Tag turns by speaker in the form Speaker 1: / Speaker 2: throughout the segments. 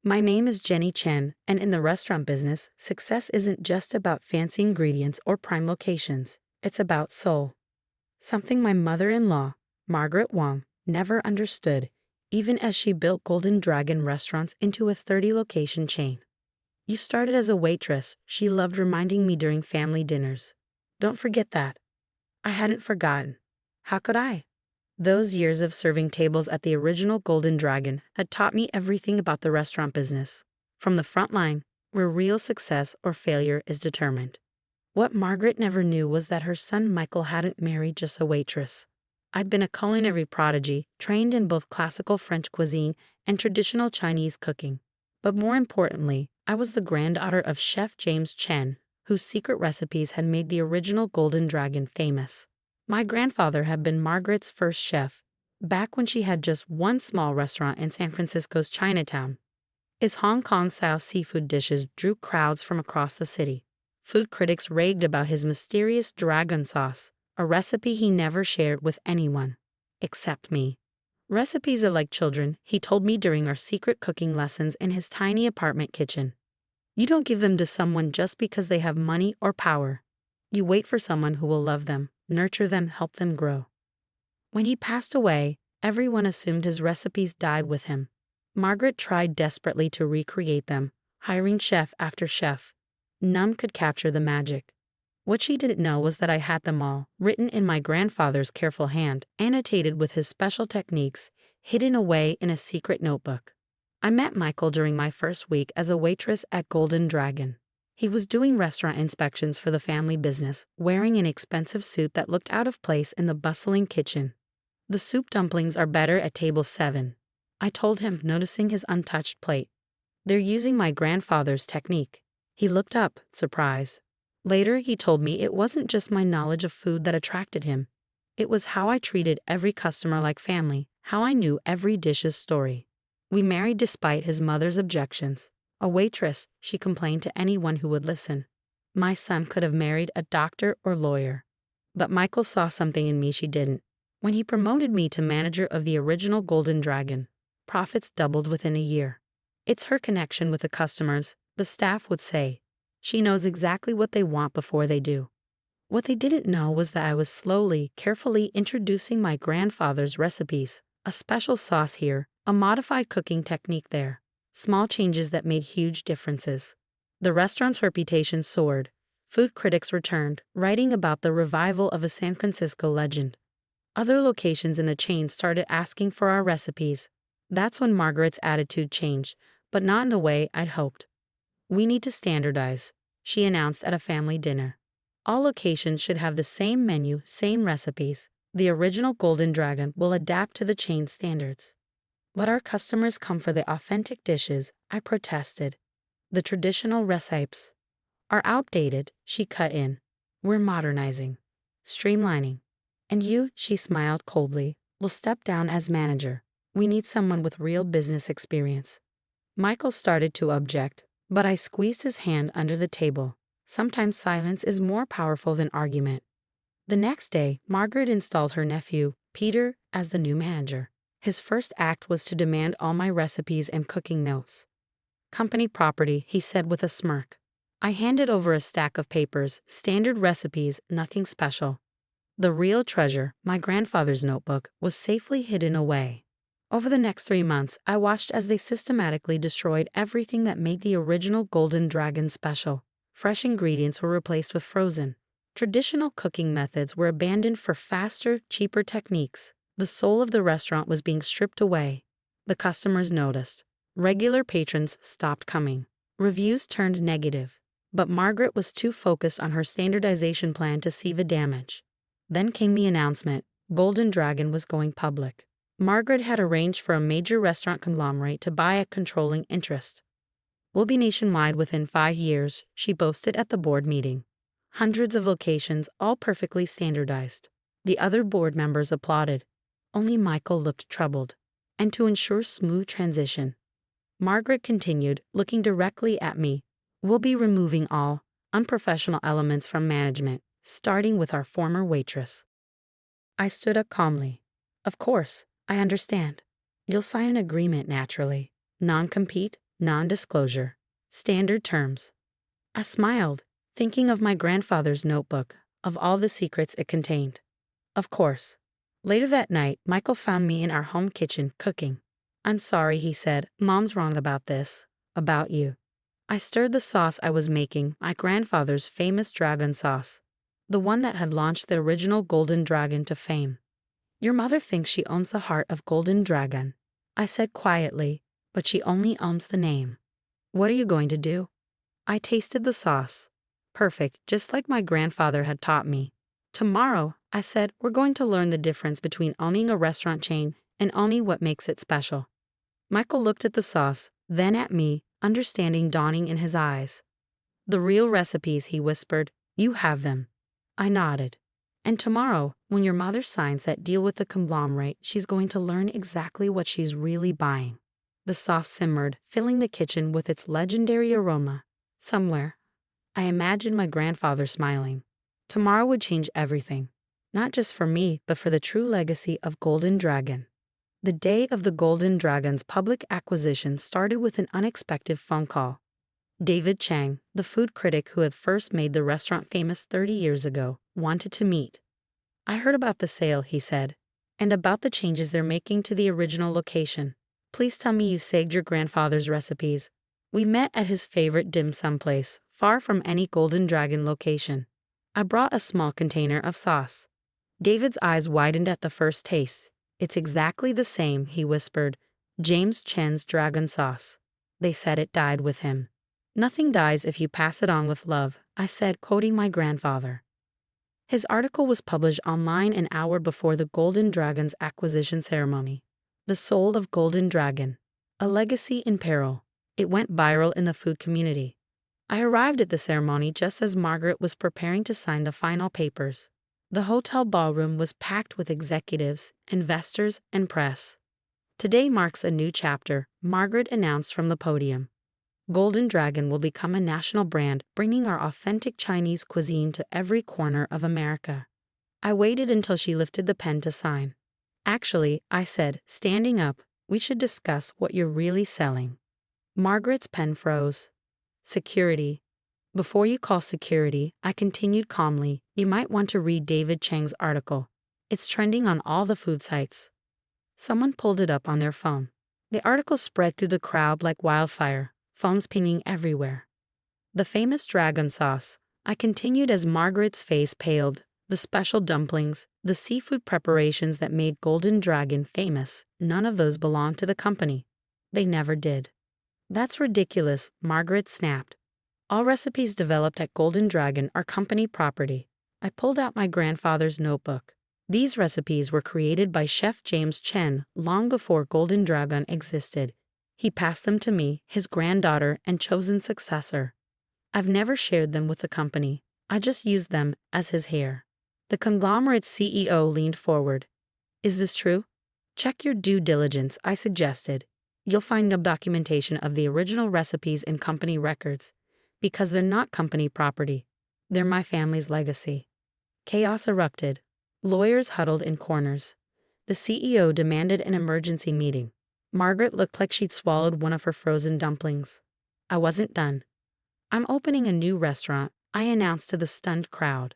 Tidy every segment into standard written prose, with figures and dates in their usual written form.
Speaker 1: My name is Jenny Chen, and in the restaurant business, success isn't just about fancy ingredients or prime locations. It's about soul. Something my mother-in-law, Margaret Wong, never understood, even as she built Golden Dragon restaurants into a 30-location chain. You started as a waitress, she loved reminding me during family dinners. Don't forget that. I hadn't forgotten. How could I? Those years of serving tables at the original Golden Dragon had taught me everything about the restaurant business, from the front line, where real success or failure is determined. What Margaret never knew was that her son Michael hadn't married just a waitress. I'd been a culinary prodigy, trained in both classical French cuisine and traditional Chinese cooking. But more importantly, I was the granddaughter of Chef James Chen, whose secret recipes had made the original Golden Dragon famous. My grandfather had been Margaret's first chef, back when she had just one small restaurant in San Francisco's Chinatown. His Hong Kong-style seafood dishes drew crowds from across the city. Food critics raved about his mysterious dragon sauce, a recipe he never shared with anyone, except me. Recipes are like children, he told me during our secret cooking lessons in his tiny apartment kitchen. You don't give them to someone just because they have money or power. You wait for someone who will love them, nurture them, help them grow. When he passed away, everyone assumed his recipes died with him. Margaret tried desperately to recreate them, hiring chef after chef. None could capture the magic. What she didn't know was that I had them all, written in my grandfather's careful hand, annotated with his special techniques, hidden away in a secret notebook. I met Michael during my first week as a waitress at Golden Dragon. He was doing restaurant inspections for the family business, wearing an expensive suit that looked out of place in the bustling kitchen. The soup dumplings are better at table 7, I told him, noticing his untouched plate. They're using my grandfather's technique. He looked up, surprised. Later, he told me it wasn't just my knowledge of food that attracted him. It was how I treated every customer like family, how I knew every dish's story. We married despite his mother's objections. A waitress, she complained to anyone who would listen. My son could have married a doctor or lawyer. But Michael saw something in me she didn't. When he promoted me to manager of the original Golden Dragon, profits doubled within a year. It's her connection with the customers, the staff would say. She knows exactly what they want before they do. What they didn't know was that I was slowly, carefully introducing my grandfather's recipes, a special sauce here, a modified cooking technique there. Small changes that made huge differences. The restaurant's reputation soared. Food critics returned, writing about the revival of a San Francisco legend. Other locations in the chain started asking for our recipes. That's when Margaret's attitude changed, but not in the way I'd hoped. We need to standardize, she announced at a family dinner. All locations should have the same menu, same recipes. The original Golden Dragon will adapt to the chain standards. But our customers come for the authentic dishes, I protested. The traditional recipes are outdated, she cut in. We're modernizing, streamlining. And you, she smiled coldly, will step down as manager. We need someone with real business experience. Michael started to object, but I squeezed his hand under the table. Sometimes silence is more powerful than argument. The next day, Margaret installed her nephew, Peter, as the new manager. His first act was to demand all my recipes and cooking notes. Company property, he said with a smirk. I handed over a stack of papers, standard recipes, nothing special. The real treasure, my grandfather's notebook, was safely hidden away. Over the next 3 months, I watched as they systematically destroyed everything that made the original Golden Dragon special. Fresh ingredients were replaced with frozen. Traditional cooking methods were abandoned for faster, cheaper techniques. The soul of the restaurant was being stripped away. The customers noticed. Regular patrons stopped coming. Reviews turned negative. But Margaret was too focused on her standardization plan to see the damage. Then came the announcement. Golden Dragon was going public. Margaret had arranged for a major restaurant conglomerate to buy a controlling interest. We'll be nationwide within 5 years, she boasted at the board meeting. Hundreds of locations, all perfectly standardized. The other board members applauded. Only Michael looked troubled. And to ensure smooth transition, Margaret continued, looking directly at me. We'll be removing all unprofessional elements from management, starting with our former waitress. I stood up calmly. Of course, I understand. You'll sign an agreement naturally. Non-compete, Non-disclosure. Standard terms. I smiled, thinking of my grandfather's notebook, of all the secrets it contained. Of course. Later that night, Michael found me in our home kitchen cooking. "I'm sorry," he said. "Mom's wrong about this. About you." I stirred the sauce I was making, my grandfather's famous dragon sauce. The one that had launched the original Golden Dragon to fame. "Your mother thinks she owns the heart of Golden Dragon," I said quietly, "but she only owns the name." "What are you going to do?" I tasted the sauce. Perfect, just like my grandfather had taught me. "Tomorrow," I said, "we're going to learn the difference between owning a restaurant chain and owning what makes it special." Michael looked at the sauce, then at me, understanding dawning in his eyes. "The real recipes," he whispered. "You have them." I nodded. "And tomorrow, when your mother signs that deal with the conglomerate, she's going to learn exactly what she's really buying." The sauce simmered, filling the kitchen with its legendary aroma. Somewhere, I imagined my grandfather smiling. Tomorrow would change everything. Not just for me, but for the true legacy of Golden Dragon. The day of the Golden Dragon's public acquisition started with an unexpected phone call. David Chang, the food critic who had first made the restaurant famous 30 years ago, wanted to meet. "I heard about the sale," he said, "and about the changes they're making to the original location. Please tell me you saved your grandfather's recipes." We met at his favorite dim sum place, far from any Golden Dragon location. I brought a small container of sauce. David's eyes widened at the first taste. "It's exactly the same," he whispered. "James Chen's dragon sauce." They said it died with him. "Nothing dies if you pass it on with love," I said, quoting my grandfather. His article was published online an hour before the Golden Dragon's acquisition ceremony. "The Soul of Golden Dragon: A Legacy in Peril." It went viral in the food community. I arrived at the ceremony just as Margaret was preparing to sign the final papers. The hotel ballroom was packed with executives, investors, and press. "Today marks a new chapter," Margaret announced from the podium. "Golden Dragon will become a national brand, bringing our authentic Chinese cuisine to every corner of America." I waited until she lifted the pen to sign. "Actually," I said, standing up, "we should discuss what you're really selling." Margaret's pen froze. "Security." "Before you call security," I continued calmly, "you might want to read David Chang's article. It's trending on all the food sites." Someone pulled it up on their phone. The article spread through the crowd like wildfire, phones pinging everywhere. "The famous dragon sauce," I continued as Margaret's face paled. "The special dumplings, the seafood preparations that made Golden Dragon famous, none of those belong to the company. They never did." "That's ridiculous," Margaret snapped. "All recipes developed at Golden Dragon are company property." I pulled out my grandfather's notebook. "These recipes were created by Chef James Chen long before Golden Dragon existed. He passed them to me, his granddaughter and chosen successor. I've never shared them with the company. I just used them as his heir." The conglomerate's CEO leaned forward. "Is this true?" "Check your due diligence," I suggested. "You'll find no documentation of the original recipes in company records, because they're not company property. They're my family's legacy." Chaos erupted. Lawyers huddled in corners. The CEO demanded an emergency meeting. Margaret looked like she'd swallowed one of her frozen dumplings. I wasn't done. "I'm opening a new restaurant," I announced to the stunned crowd.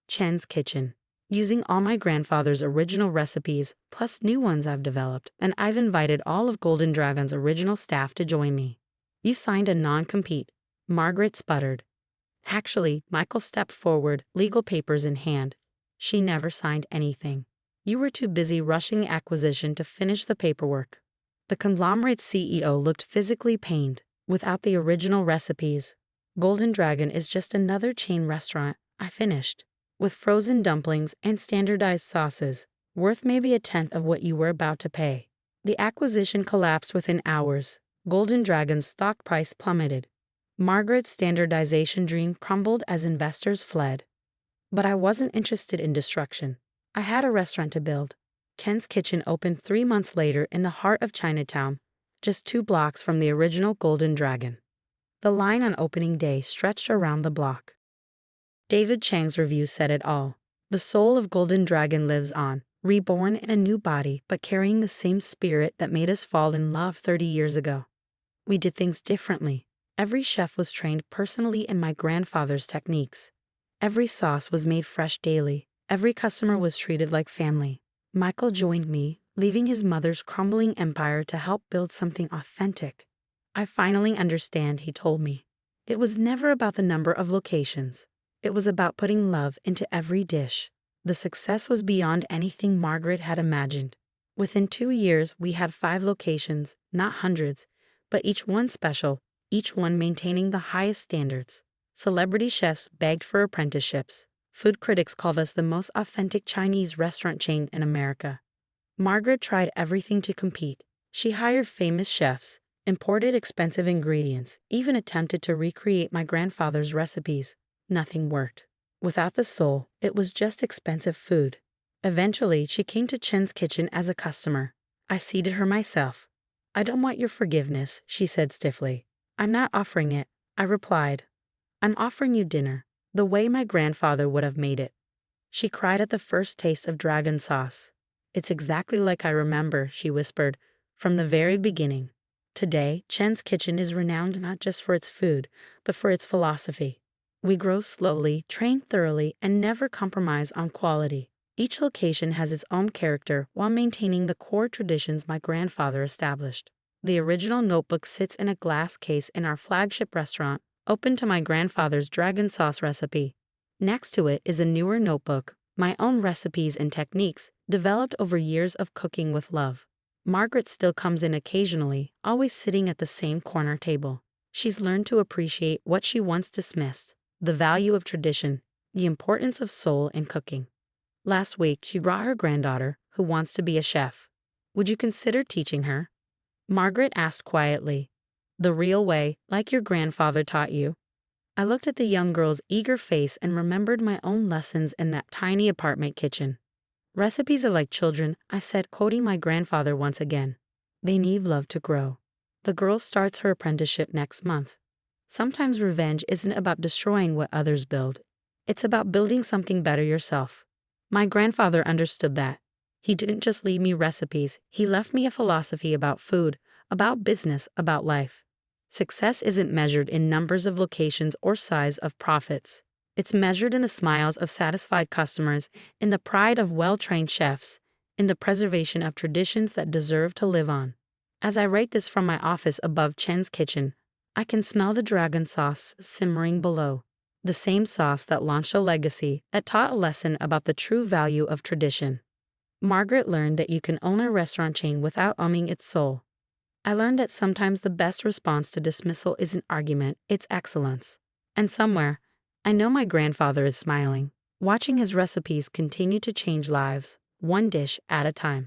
Speaker 1: "Chen's Kitchen. Using all my grandfather's original recipes, plus new ones I've developed, and I've invited all of Golden Dragon's original staff to join me." "You signed a non-compete," Margaret sputtered. Actually, Michael stepped forward, legal papers in hand. "She never signed anything. You were too busy rushing the acquisition to finish the paperwork." The conglomerate's CEO looked physically pained. "Without the original recipes, Golden Dragon is just another chain restaurant," I finished. "With frozen dumplings and standardized sauces, worth maybe a tenth of what you were about to pay." The acquisition collapsed within hours. Golden Dragon's stock price plummeted. Margaret's standardization dream crumbled as investors fled. But I wasn't interested in destruction. I had a restaurant to build. Chen's Kitchen opened 3 months later in the heart of Chinatown, just 2 blocks from the original Golden Dragon. The line on opening day stretched around the block. David Chang's review said it all. "The soul of Golden Dragon lives on, reborn in a new body but carrying the same spirit that made us fall in love 30 years ago." We did things differently. Every chef was trained personally in my grandfather's techniques. Every sauce was made fresh daily. Every customer was treated like family. Michael joined me, leaving his mother's crumbling empire to help build something authentic. I finally understand, he told me. It was never about the number of locations. It was about putting love into every dish. The success was beyond anything Margaret had imagined. Within 2 years, we had 5 locations, not hundreds, but each one special, each one maintaining the highest standards. Celebrity chefs begged for apprenticeships. Food critics called us the most authentic Chinese restaurant chain in America. Margaret tried everything to compete. She hired famous chefs, imported expensive ingredients, even attempted to recreate my grandfather's recipes. Nothing worked. Without the soul, it was just expensive food. Eventually, she came to Chen's kitchen as a customer. I seated her myself. "I don't want your forgiveness," she said stiffly. "I'm not offering it," I replied. "I'm offering you dinner, the way my grandfather would have made it." She cried at the first taste of dragon sauce. "It's exactly like I remember," she whispered, "from the very beginning." Today, Chen's kitchen is renowned not just for its food, but for its philosophy. We grow slowly, train thoroughly, and never compromise on quality. Each location has its own character while maintaining the core traditions my grandfather established. The original notebook sits in a glass case in our flagship restaurant, open to my grandfather's dragon sauce recipe. Next to it is a newer notebook, my own recipes and techniques, developed over years of cooking with love. Margaret still comes in occasionally, always sitting at the same corner table. She's learned to appreciate what she once dismissed: the value of tradition, the importance of soul in cooking. Last week, she brought her granddaughter, who wants to be a chef. "Would you consider teaching her?" Margaret asked quietly. "The real way, like your grandfather taught you." I looked at the young girl's eager face and remembered my own lessons in that tiny apartment kitchen. "Recipes are like children," I said, quoting my grandfather once again. "They need love to grow." The girl starts her apprenticeship next month. Sometimes revenge isn't about destroying what others build. It's about building something better yourself. My grandfather understood that. He didn't just leave me recipes, he left me a philosophy about food, about business, about life. Success isn't measured in numbers of locations or size of profits. It's measured in the smiles of satisfied customers, in the pride of well-trained chefs, in the preservation of traditions that deserve to live on. As I write this from my office above Chen's kitchen, I can smell the dragon sauce simmering below. The same sauce that launched a legacy, that taught a lesson about the true value of tradition. Margaret learned that you can own a restaurant chain without owning its soul. I learned that sometimes the best response to dismissal isn't argument, it's excellence. And somewhere, I know my grandfather is smiling, watching his recipes continue to change lives, one dish at a time.